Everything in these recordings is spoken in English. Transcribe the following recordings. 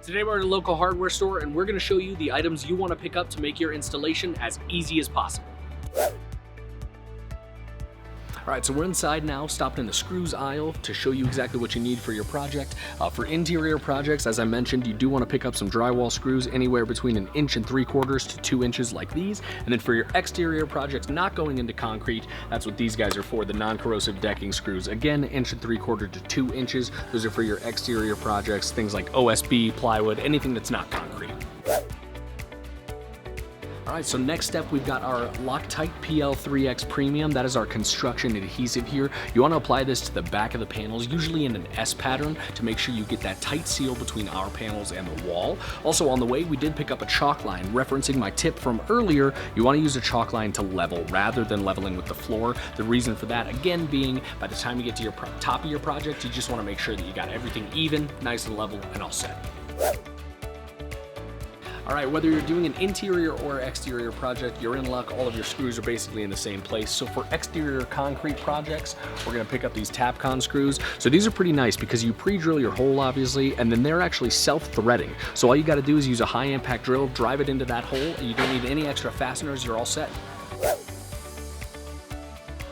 Today we're at a local hardware store and we're going to show you the items you want to pick up to make your installation as easy as possible. Alright, so we're inside now, stopped in the screws aisle to show you exactly what you need for your project. For interior projects, as I mentioned, you do want to pick up some drywall screws anywhere between 1 3/4 to 2 inches like these. And then for your exterior projects not going into concrete, that's what these guys are for, the non-corrosive decking screws. Again, 1 3/4 to 2 inches. Those are for your exterior projects, things like OSB, plywood, anything that's not concrete. Alright, so next step we've got our Loctite PL3X Premium. That is our construction adhesive here. You want to apply this to the back of the panels, usually in an S pattern, to make sure you get that tight seal between our panels and the wall. Also on the way, we did pick up a chalk line. Referencing my tip from earlier, you want to use a chalk line to level rather than leveling with the floor. The reason for that, again, being by the time you get to your top of your project, you just want to make sure that you got everything even, nice and level, and all set. Alright, whether you're doing an interior or exterior project, you're in luck. All of your screws are basically in the same place. So for exterior concrete projects, we're going to pick up these Tapcon screws. So these are pretty nice because you pre-drill your hole, obviously, and then they're actually self-threading. So all you got to do is use a high-impact drill, drive it into that hole, and you don't need any extra fasteners. You're all set.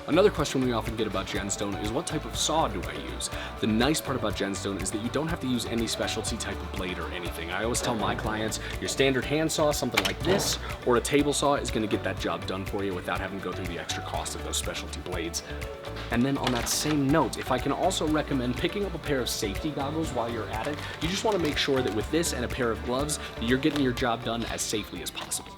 Another question we often get about GenStone is what type of saw do I use? The nice part about GenStone is that you don't have to use any specialty type of blade or anything. I always tell my clients your standard hand saw, something like this, or a table saw is going to get that job done for you without having to go through the extra cost of those specialty blades. And then on that same note, if I can also recommend picking up a pair of safety goggles while you're at it, you just want to make sure that with this and a pair of gloves, that you're getting your job done as safely as possible.